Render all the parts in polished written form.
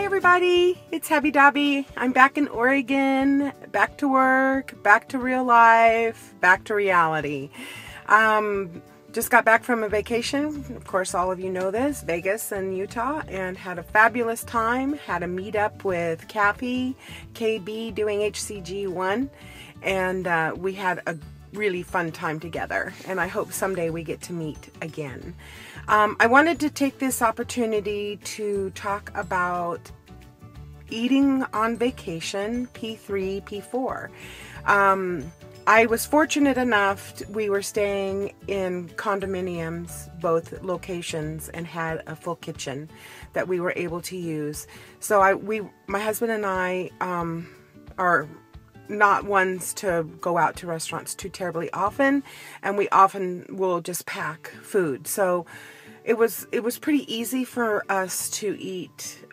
everybody, it's HebbieDobby. I'm back in Oregon, back to work, back to real life, back to reality. Just got back from a vacation. Of course, all of you know this, Vegas and Utah, and had a fabulous time. Had a meetup with Kathy, KB doing HCG1, and we had a really fun time together, and I hope someday we get to meet again. I wanted to take this opportunity to talk about eating on vacation, P3, P4. I was fortunate enough, we were staying in condominiums, both locations, and had a full kitchen that we were able to use. So my husband and I are not ones to go out to restaurants too terribly often, and we often will just pack food. So it was pretty easy for us to eat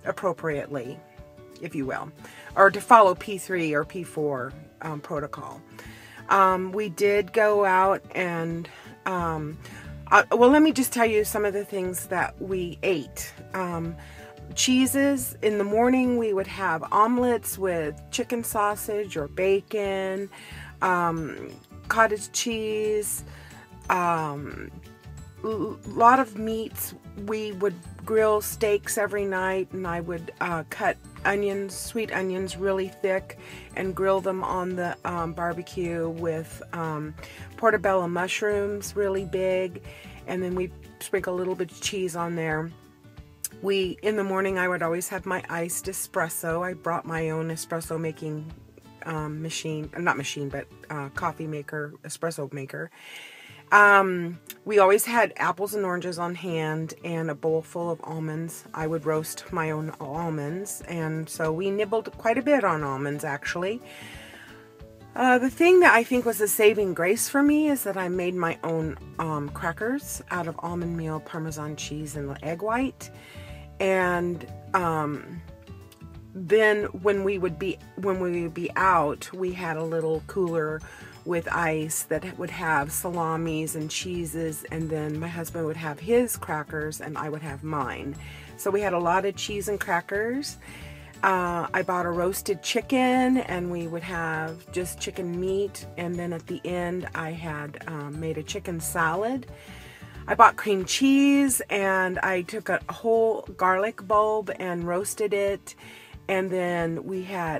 appropriately, if you will, or to follow P3 or P4 protocol. We did go out and well, let me just tell you some of the things that we ate. Cheeses. In the morning we would have omelets with chicken sausage or bacon, cottage cheese, lot of meats. We would grill steaks every night, and I would cut onions, sweet onions, really thick and grill them on the barbecue with portobello mushrooms, really big, and then we sprinkle a little bit of cheese on there. In the morning, I would always have my iced espresso. I brought my own espresso making machine, not machine, but coffee maker, espresso maker. We always had apples and oranges on hand and a bowl full of almonds. I would roast my own almonds, and so we nibbled quite a bit on almonds, actually. The thing that I think was a saving grace for me is that I made my own crackers out of almond meal, Parmesan cheese, and the egg white. And then when we would be out, we had a little cooler with ice that would have salamis and cheeses, and then my husband would have his crackers and I would have mine. So we had a lot of cheese and crackers. I bought a roasted chicken, and we would have just chicken meat, and then at the end I had made a chicken salad. I bought cream cheese, and I took a whole garlic bulb and roasted it. And then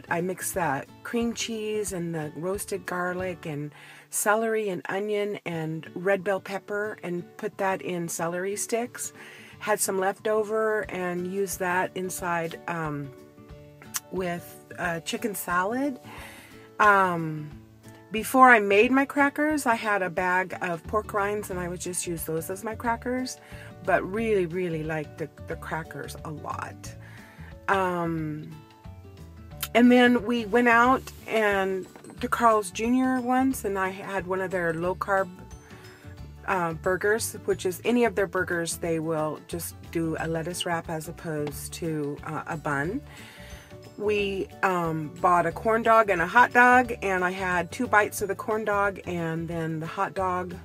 I mixed that cream cheese and the roasted garlic and celery and onion and red bell pepper and put that in celery sticks. Had some leftover and used that inside with chicken salad. Before I made my crackers, I had a bag of pork rinds, and I would just use those as my crackers, but really, really liked the crackers a lot. And then we went out to Carl's Jr. once, and I had one of their low-carb burgers, which is any of their burgers, they will just do a lettuce wrap as opposed to a bun. We bought a corn dog and a hot dog, and I had 2 bites of the corn dog, and then the hot dog,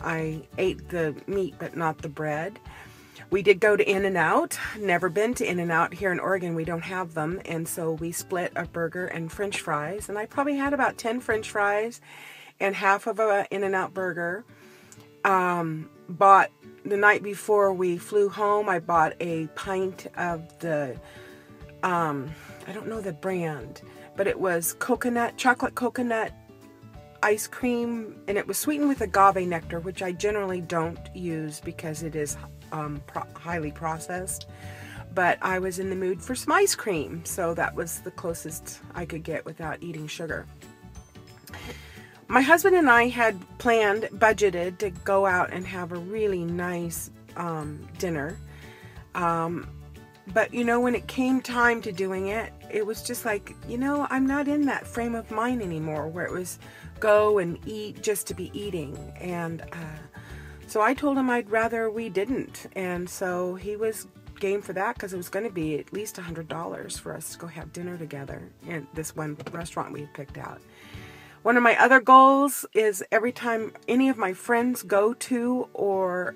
I ate the meat but not the bread. We did go to In-N-Out. Never been to In-N-Out. Here in Oregon, we don't have them, and so we split a burger and french fries, and I probably had about 10 french fries and half of a In-N-Out burger. Bought, the night before we flew home, I bought a pint of the I don't know the brand, but it was chocolate coconut ice cream, and it was sweetened with agave nectar, which I generally don't use because it is highly processed. But I was in the mood for some ice cream, so that was the closest I could get without eating sugar. My husband and I had budgeted to go out and have a really nice dinner. But, you know, when it came time to doing it, it was just like, you know, I'm not in that frame of mind anymore where it was go and eat just to be eating. And so I told him I'd rather we didn't. And so he was game for that because it was going to be at least $100 for us to go have dinner together in this one restaurant we had picked out. One of my other goals is every time any of my friends go to or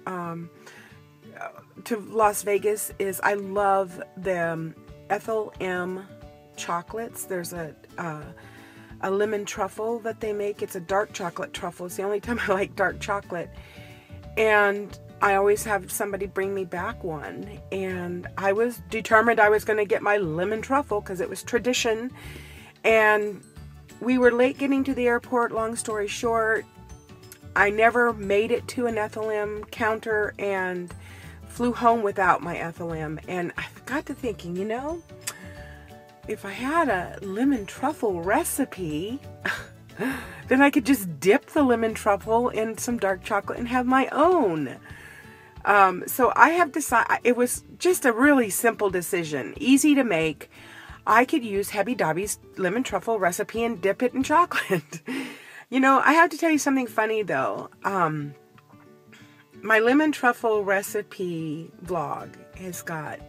to Las Vegas is I love the Ethel M chocolates. There's a lemon truffle that they make. It's a dark chocolate truffle. It's the only time I like dark chocolate. And I always have somebody bring me back one. And I was determined I was going to get my lemon truffle because it was tradition. And we were late getting to the airport, long story short. I never made it to an Ethel M counter and flew home without my Ethel M. And I got to thinking, you know, if I had a lemon truffle recipe, then I could just dip the lemon truffle in some dark chocolate and have my own. So I have decided, it was just a really simple decision, easy to make. I could use HebbieDobby's lemon truffle recipe and dip it in chocolate. You know, I have to tell you something funny though. My lemon truffle recipe vlog has got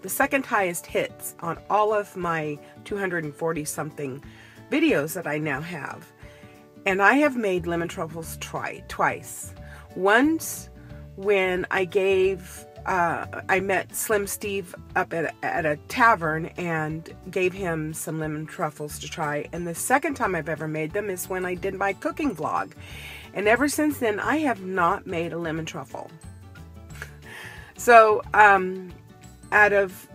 the second highest hits on all of my 240 something videos that I now have. And I have made lemon truffles twice. Once when I met SlimSteve up at a tavern and gave him some lemon truffles to try. And the second time I've ever made them is when I did my cooking vlog. And ever since then, I have not made a lemon truffle. So, out of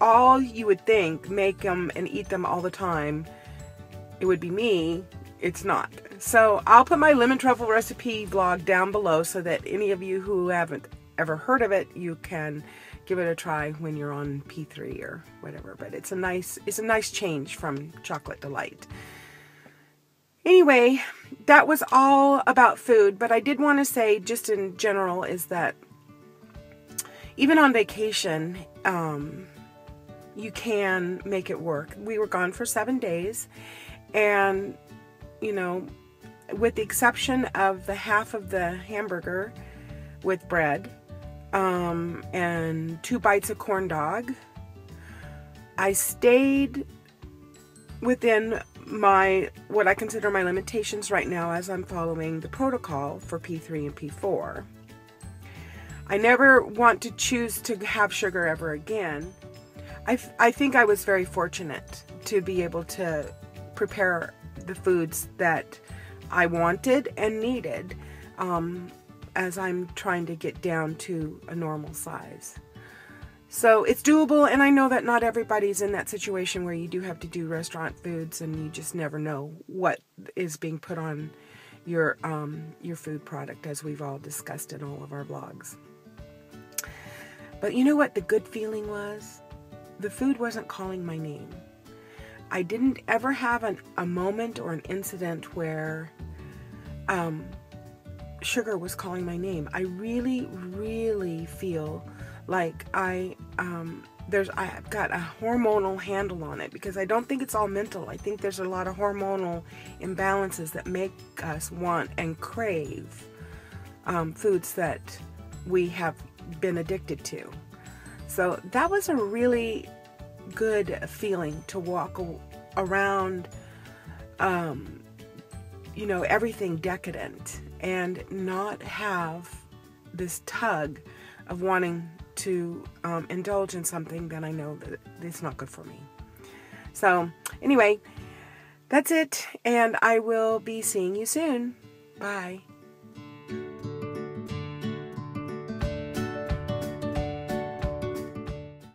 all you would think, make them and eat them all the time, it would be me. It's not. So I'll put my lemon truffle recipe vlog down below so that any of you who haven't ever heard of it, you can give it a try when you're on P3 or whatever. But it's a nice change from Chocolate Delight. Anyway, that was all about food, but I did want to say just in general is that even on vacation, you can make it work. We were gone for 7 days, and you know, with the exception of the half of the hamburger with bread and 2 bites of corn dog, I stayed within what I consider my limitations right now as I'm following the protocol for P3 and P4. I never want to choose to have sugar ever again. I think I was very fortunate to be able to prepare the foods that I wanted and needed as I'm trying to get down to a normal size. So it's doable, and I know that not everybody's in that situation where you do have to do restaurant foods and you just never know what is being put on your food product, as we've all discussed in all of our vlogs. But you know what the good feeling was? The food wasn't calling my name. I didn't ever have a moment or an incident where sugar was calling my name. I really, really feel like I've got a hormonal handle on it, because I don't think it's all mental. I think there's a lot of hormonal imbalances that make us want and crave foods that we have been addicted to. So that was a really good feeling to walk around, you know, everything decadent and not have this tug of wanting to indulge in something that I know that it's not good for me. So anyway, that's it, and I will be seeing you soon. Bye.